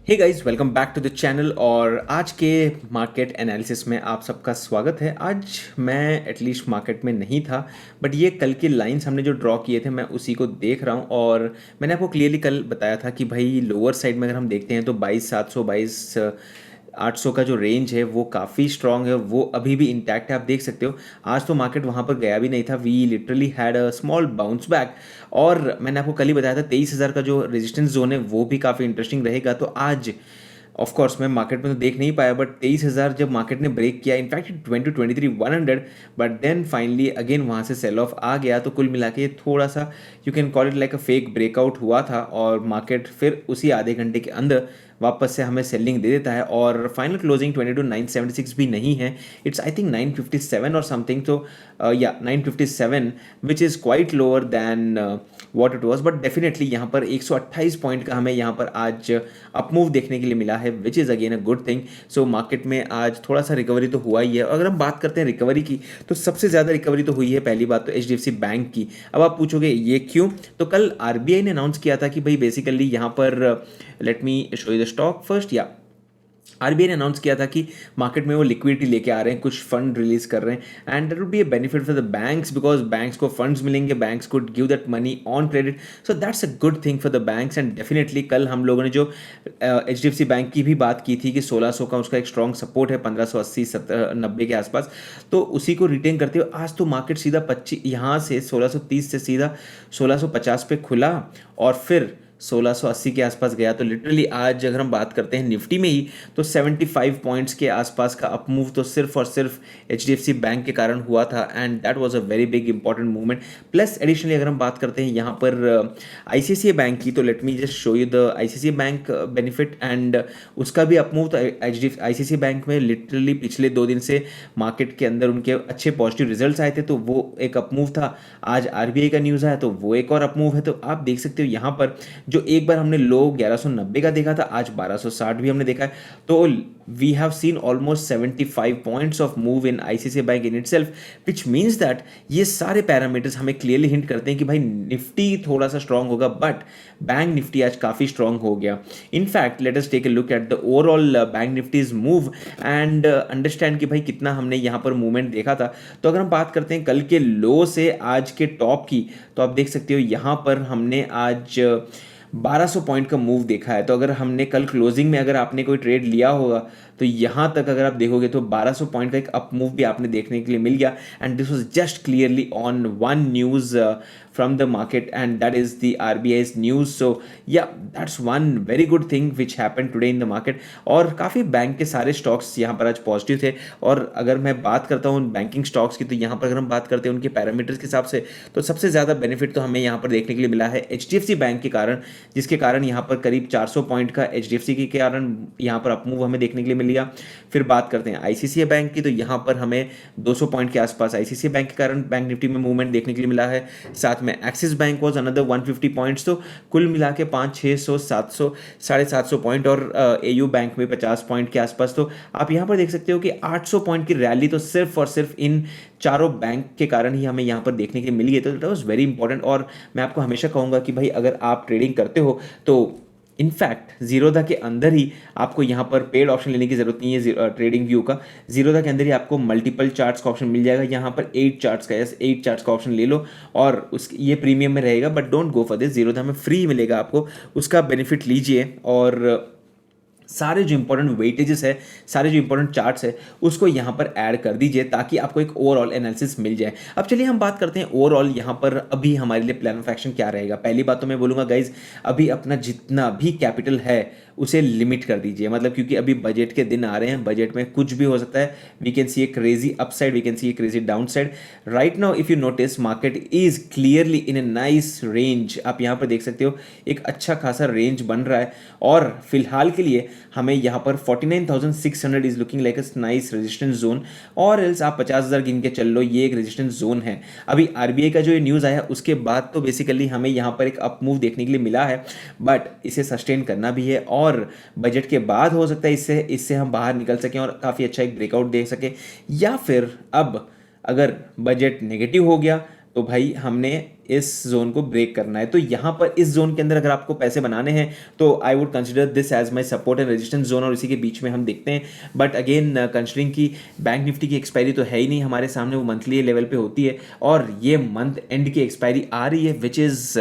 Hey guys, welcome back to the channel. और आज के मार्केट एनालिसिस में आप सबका स्वागत है। आज मैं एटलीस्ट मार्केट में नहीं था, बट ये कल की लाइंस हमने जो ड्रॉ किए थे मैं उसी को देख रहा हूँ। और मैंने आपको क्लियरली कल बताया था कि भाई लोअर साइड में अगर हम देखते हैं तो 22,700 800 का जो रेंज है वो काफ़ी स्ट्रांग है, वो अभी भी इंटैक्ट है। आप देख सकते हो आज तो मार्केट वहाँ पर गया भी नहीं था। We literally had a small bounce back. और मैंने आपको कल ही बताया था 23,000 का जो रेजिस्टेंस जोन है वो भी काफ़ी इंटरेस्टिंग रहेगा। तो आज ऑफ कोर्स मैं मार्केट में तो देख नहीं पाया, बट 23,000 जब मार्केट ने ब्रेक किया, in fact 20 to 23 100, but then finally again वहाँ से सेल ऑफ आ गया। तो कुल मिला के थोड़ा सा you can call it like a fake breakout हुआ था, और मार्केट फिर उसी आधे घंटे के अंदर वापस से हमें सेलिंग दे देता है। और फाइनल क्लोजिंग 22,976 भी नहीं है, इट्स आई थिंक 957 और समथिंग। तो या 957, which is quite lower than what it was. But definitely यहाँ पर 128 पॉइंट का हमें यहाँ पर आज अपमूव देखने के लिए मिला है, which is again a good thing. So market में आज थोड़ा सा रिकवरी तो हुआ ही है। अगर हम बात करते हैं रिकवरी की, तो सबसे ज़्यादा रिकवरी तो हुई है पहली बात तो HDFC बैंक की। अब आप पूछोगे ये क्यों, तो कल RBI ने अनाउंस किया था कि भाई बेसिकली यहाँ पर let me show you the stock first. या आरबीआई ने अनाउंस किया था कि मार्केट में वो लिक्विडिटी लेके आ रहे हैं, कुछ फंड रिलीज कर रहे हैं, and that would be a benefit for the banks because banks को फंड्स मिलेंगे, banks could give that money on credit. So that's a good thing for the banks. And definitely कल हम लोगों ने जो HDFC बैंक की भी बात की थी कि 1600 का उसका एक स्ट्रॉन्ग सपोर्ट है, 1580 90 के आसपास, तो उसी को रिटेन करते हुए आज तो मार्केट सीधा 25 यहाँ से 1630 से सीधा 1650 पे खुला और फिर 1680 के आसपास गया। तो लिटरली आज अगर हम बात करते हैं निफ्टी में ही, तो 75 पॉइंट्स के आसपास का अप मूव तो सिर्फ और सिर्फ HDFC बैंक के कारण हुआ था, and that was a very big important movement. Plus additionally अगर हम बात करते हैं यहाँ पर ICICI बैंक की, तो let me just show you the ICICI bank benefit. And उसका भी अप मूव तो ICICI बैंक में लिटरली पिछले 2 दिन से मार्केट के अंदर उनके अच्छे पॉजिटिव रिजल्ट्स आए थे, तो वो एक अप मूव था। आज RBI का न्यूज़ आया तो वो एक और अप मूव है। तो आप देख सकते हो यहाँ पर जो एक बार हमने लो 1190 का देखा था, आज 1260 भी हमने देखा है। तो we have seen almost 75 points of move in ICICI bank in itself, which means that ये सारे पैरामीटर्स हमें क्लियरली हिंट करते हैं कि भाई निफ्टी थोड़ा सा स्ट्रांग होगा, बट बैंक निफ्टी आज काफ़ी स्ट्रांग हो गया। In fact let us take a look at the overall bank Nifty's move and understand कि भाई कितना हमने यहाँ पर मूवमेंट देखा था। तो अगर हम बात करते हैं कल के लो से आज के टॉप की, तो आप देख सकते हो यहाँ पर हमने आज 1200 पॉइंट का मूव देखा है। तो अगर हमने कल क्लोजिंग में अगर आपने कोई ट्रेड लिया होगा, तो यहाँ तक अगर आप देखोगे तो 1200 पॉइंट का एक अप मूव भी आपने देखने के लिए मिल गया। And this was just clearly on one news from the market, and that is the RBI's news. So ya that's one very good thing which happen today in the market. और काफ़ी bank के सारे stocks यहाँ पर आज positive थे। और अगर मैं बात करता हूँ बैंकिंग स्टॉक्स की, तो यहाँ पर अगर हम बात करते हैं उनके पैरामीटर्स के हिसाब से, तो सबसे ज़्यादा बेनिफिट तो हमें यहाँ पर देखने के लिए मिला है HDFC बैंक के कारण, जिसके कारण यहाँ पर करीब 400 पॉइंट का HDFC के कारण यहाँ पर अपमूव हमें देखने के लिए मिल गया। फिर बात करते हैं ICICI बैंक की, तो यहाँ पर हमें 200 पॉइंट के आसपास ICICI बैंक के कारण बैंक निफ्टी में मूवमेंट देखने के लिए मिला है। साथ में axis bank was another 150 points. तो कुल मिला के 500 600 700 750 पॉइंट, और AU बैंक में 50 पॉइंट के आसपास। तो आप यहाँ पर देख सकते हो कि 800 पॉइंट की रैली तो सिर्फ और सिर्फ इन चारों बैंक के कारण ही हमें यहाँ पर देखने के लिए मिली है। तो दैट वाज वेरी इंपॉर्टेंट। और मैं आपको हमेशा कहूँगा कि भाई अगर आप ट्रेडिंग करते हो तो इनफैक्ट जीरोधा के अंदर ही आपको यहाँ पर पेड ऑप्शन लेने की जरूरत नहीं है ट्रेडिंग व्यू का। जीरोधा के अंदर ही आपको मल्टीपल चार्ट्स का ऑप्शन मिल जाएगा। यहाँ पर 8 चार्ट्स का, यस 8 चार्ट्स का ऑप्शन ले लो, और उस ये प्रीमियम में रहेगा, but don't go for this. Zerodha में फ्री मिलेगा आपको, उसका बेनिफिट लीजिए। और सारे जो इंपॉर्टेंट वेटेजेस है, सारे जो इंपॉर्टेंट चार्ट्स है, उसको यहाँ पर ऐड कर दीजिए ताकि आपको एक ओवरऑल एनालिसिस मिल जाए। अब चलिए हम बात करते हैं ओवरऑल यहाँ पर अभी हमारे लिए प्लान ऑफ एक्शन क्या रहेगा। पहली बात तो मैं बोलूँगा गाइज, अभी अपना जितना भी कैपिटल है उसे लिमिट कर दीजिए। मतलब क्योंकि अभी बजट के दिन आ रहे हैं, बजट में कुछ भी हो सकता है। We can see a crazy upside, we can see a crazy downside. Right now if you notice market is clearly in a nice range. आप यहाँ पर देख सकते हो एक अच्छा खासा रेंज बन रहा है, और फिलहाल के लिए हमें यहाँ पर 49,600 is looking like a nice resistance zone. और एल्स आप 50,000 गिन के चल लो, ये एक रेजिस्टेंस जोन है। अभी RBI का जो ये न्यूज़ आया उसके बाद तो बेसिकली हमें यहाँ पर एक अप मूव देखने के लिए मिला है, बट इसे सस्टेन करना भी है। और बजट के बाद हो सकता है इससे इससे हम बाहर निकल सकें और काफ़ी अच्छा एक ब्रेकआउट दे सकें। या फिर अब अगर बजट नेगेटिव हो गया तो भाई हमने इस जोन को ब्रेक करना है। तो यहाँ पर इस जोन के अंदर अगर आपको पैसे बनाने हैं तो I would consider this as my support and resistance zone, और इसी के बीच में हम देखते हैं। बट अगेन कंसिडरिंग की बैंक निफ्टी की एक्सपायरी तो है ही नहीं हमारे सामने, वो मंथली लेवल पे होती है और ये मंथ एंड की एक्सपायरी आ रही है which is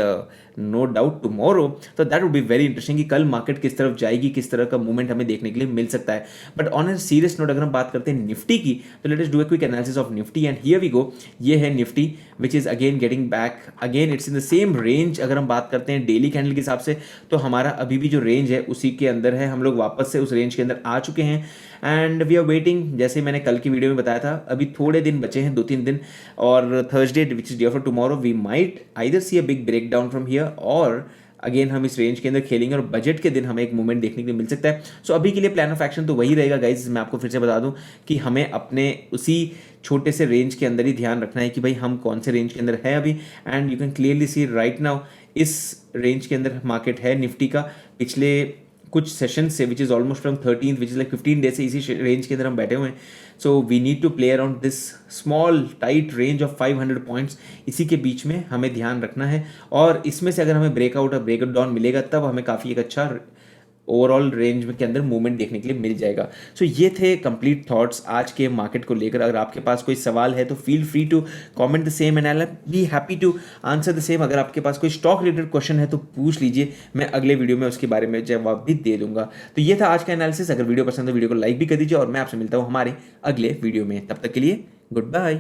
no doubt tomorrow. तो that would be very interesting कि कल मार्केट किस तरफ जाएगी, किस तरह का मूवमेंट हमें देखने के लिए मिल सकता है। But on a serious note अगर हम बात करते हैं निफ्टी की, तो let us do a quick analysis of Nifty and here we go. ये है Nifty which is again getting back, again it's in the same range. अगर हम बात करते हैं डेली कैंडल के हिसाब से तो हमारा अभी भी जो रेंज है उसी के अंदर है, हम लोग वापस से उस रेंज के अंदर आ चुके हैं एंड वी आर वेटिंग। जैसे मैंने कल की वीडियो में बताया था, अभी थोड़े दिन बचे हैं, 2-3 दिन, और Thursday which is day for tomorrow we might either see a big break down from here, और अगेन हम इस रेंज के अंदर खेलेंगे और बजट के दिन हमें एक मूवमेंट देखने के लिए मिल सकता है। सो अभी के लिए प्लान ऑफ एक्शन तो वही रहेगा गाइज। मैं आपको फिर से बता दूं कि हमें अपने उसी छोटे से रेंज के अंदर ही ध्यान रखना है कि भाई हम कौन से रेंज के अंदर है अभी। And you can clearly see right now इस रेंज के अंदर मार्केट है निफ्टी का पिछले कुछ सेशन से, which is almost from 13th, which is like 15 days से इसी रेंज के अंदर हम बैठे हुए हैं। So we need to play around this small tight range of 500 points, इसी के बीच में हमें ध्यान रखना है। और इसमें से अगर हमें ब्रेकआउट और ब्रेकआउट डाउन मिलेगा तब हमें काफ़ी एक अच्छा ओवरऑल रेंज के अंदर मूवमेंट देखने के लिए मिल जाएगा। सो ये थे कंप्लीट थॉट्स आज के मार्केट को लेकर। अगर आपके पास कोई सवाल है तो feel free to comment the same and I be happy to answer the same. अगर आपके पास कोई स्टॉक रिलेटेड क्वेश्चन है तो पूछ लीजिए, मैं अगले वीडियो में उसके बारे में जवाब भी दे दूंगा। तो ये था आज का एनालिसिस। अगर वीडियो पसंद है वीडियो को लाइक भी कर दीजिए और मैं आपसे मिलता हूँ हमारे अगले वीडियो में। तब तक के लिए गुड बाय।